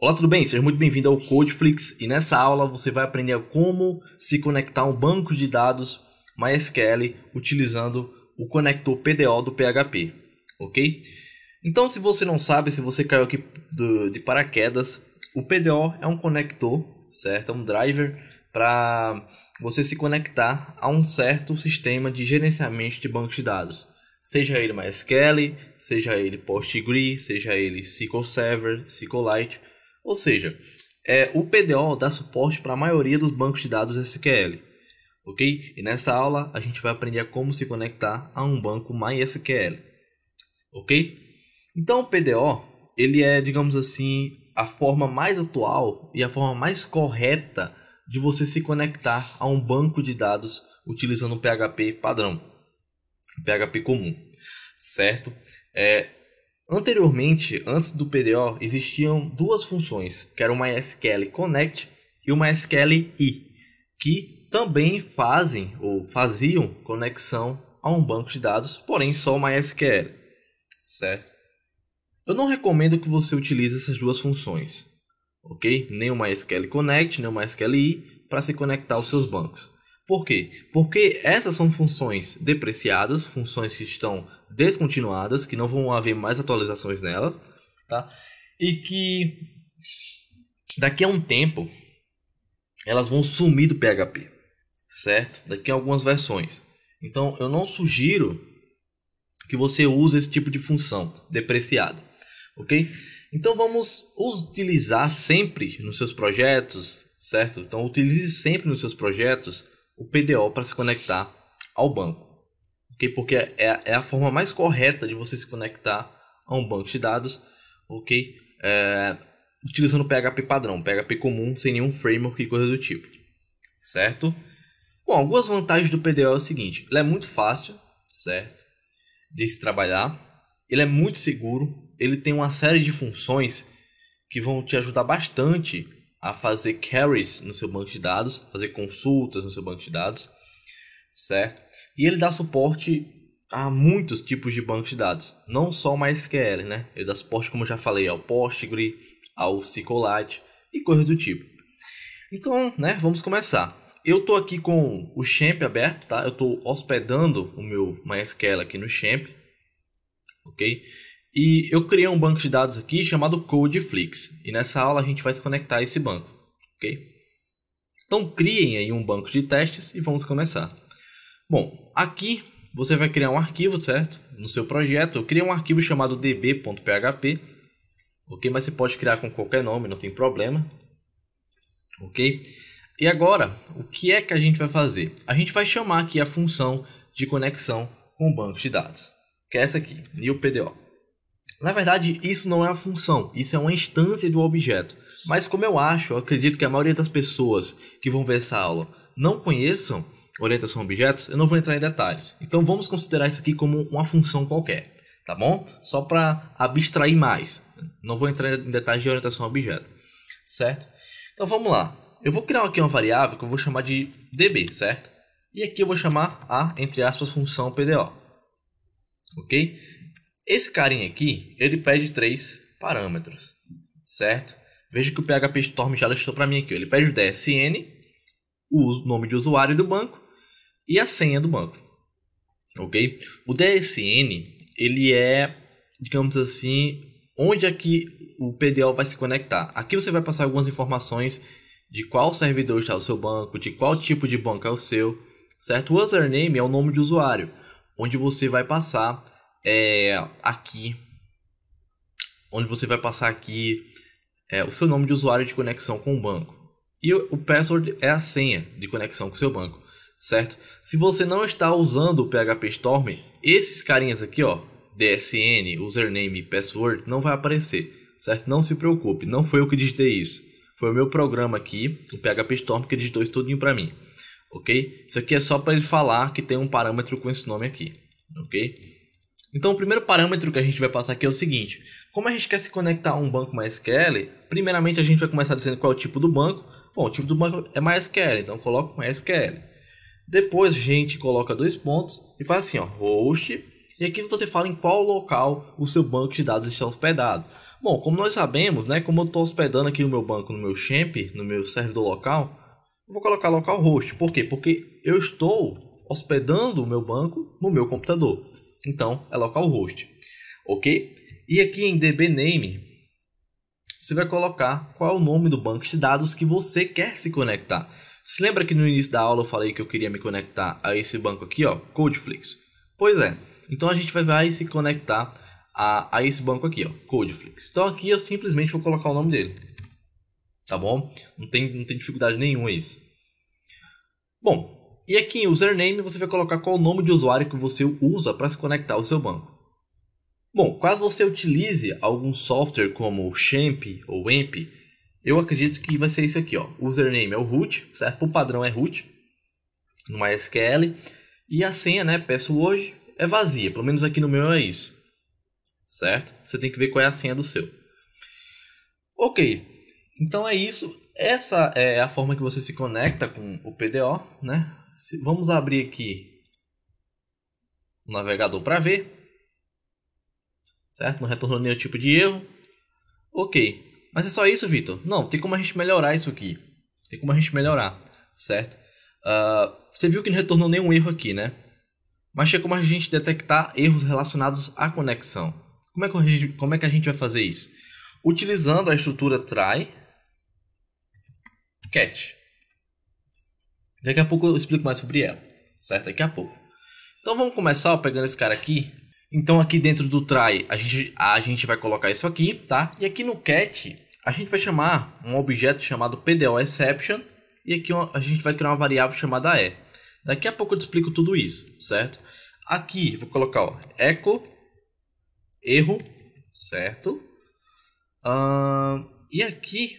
Olá, tudo bem? Seja muito bem-vindo ao Codeflix e nessa aula você vai aprender como se conectar a um banco de dados MySQL utilizando o conector PDO do PHP, ok? Então, se você não sabe, se você caiu aqui de paraquedas, o PDO é um conector, certo? É um driver para você se conectar a um certo sistema de gerenciamento de bancos de dados. Seja ele MySQL, seja ele Postgres, seja ele SQL Server, SQLite. Ou seja, o PDO dá suporte para a maioria dos bancos de dados SQL. Ok? E nessa aula a gente vai aprender como se conectar a um banco MySQL. Ok? Então o PDO, ele é, digamos assim, a forma mais atual e a forma mais correta de você se conectar a um banco de dados utilizando o PHP padrão, o PHP comum, certo? Anteriormente, antes do PDO, existiam duas funções, que eram o MySQL Connect e o MySQL I, que também fazem ou faziam conexão a um banco de dados, porém só o MySQL, certo? Eu não recomendo que você utilize essas duas funções, ok? Nem o MySQL Connect, nem o MySQL I para se conectar aos seus bancos. Por quê? Porque essas são funções depreciadas, funções que estão descontinuadas, que não vão haver mais atualizações nelas, tá? E que daqui a um tempo elas vão sumir do PHP, certo? Daqui a algumas versões. Então eu não sugiro que você use esse tipo de função depreciada, ok? Então vamos utilizar sempre nos seus projetos, certo? Então utilize sempre nos seus projetos o PDO para se conectar ao banco, ok? Porque é a forma mais correta de você se conectar a um banco de dados, ok? Utilizando o PHP padrão, PHP comum, sem nenhum framework e coisa do tipo, certo? Bom, algumas vantagens do PDO é o seguinte: ele é muito fácil, certo, de se trabalhar, ele é muito seguro, ele tem uma série de funções que vão te ajudar bastante a fazer queries no seu banco de dados, fazer consultas no seu banco de dados, certo? E ele dá suporte a muitos tipos de bancos de dados, não só o MySQL, né? Ele dá suporte, como eu já falei, ao Postgres, ao SQLite e coisas do tipo. Então, né, vamos começar. Eu estou aqui com o Champ aberto, tá? Eu estou hospedando o meu MySQL aqui no Champ, ok? E eu criei um banco de dados aqui chamado Codeflix. E nessa aula a gente vai se conectar a esse banco, ok? Então criem aí um banco de testes e vamos começar. Bom, aqui você vai criar um arquivo, certo? No seu projeto, eu criei um arquivo chamado db.php, ok? Mas você pode criar com qualquer nome, não tem problema, ok? E agora, o que é que a gente vai fazer? A gente vai chamar aqui a função de conexão com o banco de dados, que é essa aqui, new PDO. Na verdade, isso não é uma função, isso é uma instância do objeto. Mas como eu acredito que a maioria das pessoas que vão ver essa aula não conheçam orientação a objetos, eu não vou entrar em detalhes. Então vamos considerar isso aqui como uma função qualquer, tá bom? Só para abstrair mais. Não vou entrar em detalhes de orientação a objeto, certo? Então vamos lá. Eu vou criar aqui uma variável que eu vou chamar de db, certo? E aqui eu vou chamar a, entre aspas, função PDO, ok? Esse carinha aqui, ele pede 3 parâmetros, certo? Veja que o PHP Storm já listou para mim aqui. Ele pede o DSN, o nome de usuário do banco e a senha do banco, ok? O DSN, ele é, digamos assim, onde é que o PDO vai se conectar. Aqui você vai passar algumas informações de qual servidor está o seu banco, de qual tipo de banco é o seu, certo? O username é o nome de usuário, onde você vai passar aqui o seu nome de usuário de conexão com o banco, e o password é a senha de conexão com o seu banco, certo? Se você não está usando o PHP Storm, esses carinhas aqui, ó, DSN, username e password, não vai aparecer, certo? Não se preocupe, não foi eu que digitei isso, foi o meu programa aqui, o PHP Storm, que digitou isso tudinho para mim, ok? Isso aqui é só para ele falar que tem um parâmetro com esse nome aqui, ok? Então o primeiro parâmetro que a gente vai passar aqui é o seguinte: como a gente quer se conectar a um banco MySQL, primeiramente a gente vai começar dizendo qual é o tipo do banco. Bom, o tipo do banco é MySQL, então coloco MySQL. Depois a gente coloca 2 pontos e faz assim, ó, host, e E aqui você fala em qual local o seu banco de dados está hospedado. Bom, como nós sabemos, né, como eu estou hospedando aqui o meu banco no meu Champ, no meu servidor local, eu vou colocar localhost. Por quê? Porque eu estou hospedando o meu banco no meu computador. Então, é localhost. Ok? E aqui em dbname, você vai colocar qual é o nome do banco de dados que você quer se conectar. Se lembra que no início da aula eu falei que eu queria me conectar a esse banco aqui, ó, Codeflix? Pois é. Então a gente vai se conectar a esse banco aqui, ó, Codeflix. Então aqui eu simplesmente vou colocar o nome dele. Tá bom? Não tem dificuldade nenhuma isso. Bom, e aqui em username você vai colocar qual o nome de usuário que você usa para se conectar ao seu banco. Bom, caso você utilize algum software como Champ ou Wamp, eu acredito que vai ser isso aqui, ó. O username é o root, certo? Por padrão é root, no MySQL. E a senha, né, password, é vazia. Pelo menos aqui no meu é isso. Certo? Você tem que ver qual é a senha do seu. Ok. Então é isso. Essa é a forma que você se conecta com o PDO, né? Vamos abrir aqui o navegador para ver. Certo? Não retornou nenhum tipo de erro. Ok. Mas é só isso, Vitor? Não, tem como a gente melhorar isso aqui. Tem como a gente melhorar, certo? Você viu que não retornou nenhum erro aqui, né? Mas tinha como a gente detectar erros relacionados à conexão. Como é que a gente vai fazer isso? Utilizando a estrutura try catch. Daqui a pouco eu explico mais sobre ela, certo? Daqui a pouco. Então vamos começar pegando esse cara aqui. Então aqui dentro do try a gente vai colocar isso aqui, tá? E aqui no catch a gente vai chamar um objeto chamado PDOException e aqui a gente vai criar uma variável chamada e. Daqui a pouco eu te explico tudo isso, certo? Aqui vou colocar, ó, echo erro, certo? E aqui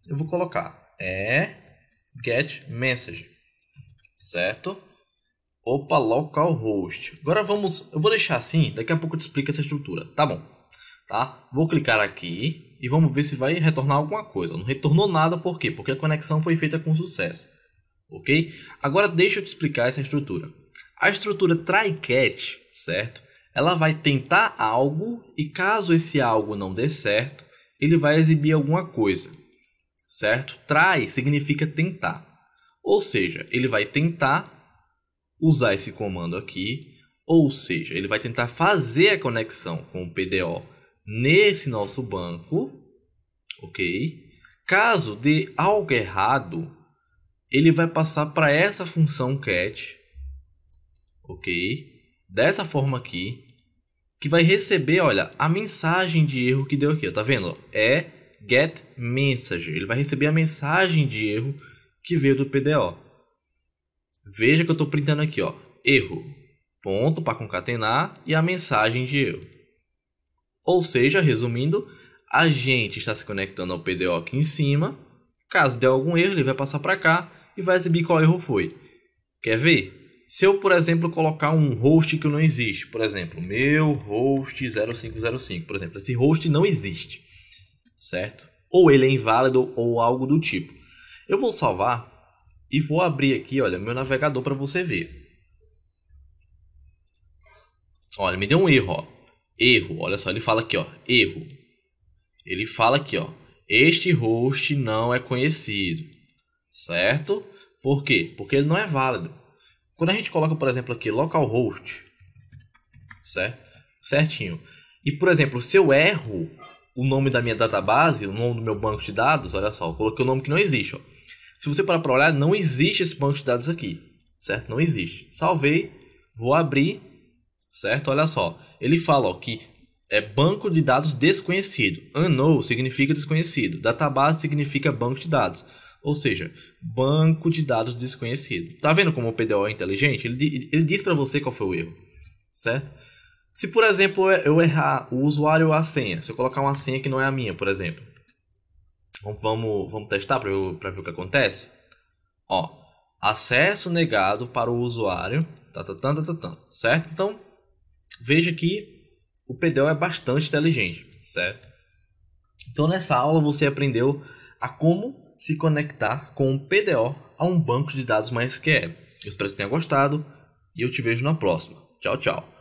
eu vou colocar get message, certo? Opa, localhost. Agora eu vou deixar assim, daqui a pouco eu te explico essa estrutura, tá bom? Tá? Vou clicar aqui e vamos ver se vai retornar alguma coisa. Não retornou nada, por quê? Porque a conexão foi feita com sucesso, ok? Agora deixa eu te explicar essa estrutura. A estrutura try-catch, certo? Ela vai tentar algo e caso esse algo não dê certo, ele vai exibir alguma coisa, certo? Try significa tentar, ou seja, ele vai tentar usar esse comando aqui, ou seja, ele vai tentar fazer a conexão com o PDO nesse nosso banco, ok? Caso dê algo errado, ele vai passar para essa função catch, ok? Dessa forma aqui, que vai receber, olha, a mensagem de erro que deu aqui, ó, tá vendo? É get message, ele vai receber a mensagem de erro que veio do PDO. Veja que eu estou printando aqui, ó, erro, ponto para concatenar e a mensagem de erro. Ou seja, resumindo, a gente está se conectando ao PDO aqui em cima. Caso der algum erro, ele vai passar para cá e vai exibir qual erro foi. Quer ver? Se eu, por exemplo, colocar um host que não existe, por exemplo, meu host 0505, por exemplo, esse host não existe, certo? Ou ele é inválido ou algo do tipo. Eu vou salvar e vou abrir aqui, olha, meu navegador para você ver. Olha, me deu um erro, ó. Erro, olha só, ele fala aqui, ó, erro. Ele fala aqui, ó, este host não é conhecido, certo? Por quê? Porque ele não é válido. Quando a gente coloca, por exemplo, aqui localhost, certo? Certinho. E, por exemplo, se eu erro o nome da minha database, o nome do meu banco de dados, olha só, eu coloquei o nome que não existe, ó. Se você parar para olhar, não existe esse banco de dados aqui, certo? Não existe. Salvei, vou abrir, certo? Olha só, ele fala, ó, que é banco de dados desconhecido. Unknown significa desconhecido. Database significa banco de dados. Ou seja, banco de dados desconhecido. Tá vendo como o PDO é inteligente? Ele diz para você qual foi o erro, certo? Se, por exemplo, eu errar o usuário ou a senha, se eu colocar uma senha que não é a minha, por exemplo, vamos testar para ver o que acontece? Ó, acesso negado para o usuário, certo? Então, veja que o PDO é bastante inteligente, certo? Então, nessa aula você aprendeu a como se conectar com o PDO a um banco de dados MySQL. Eu espero que você tenha gostado e eu te vejo na próxima. Tchau, tchau.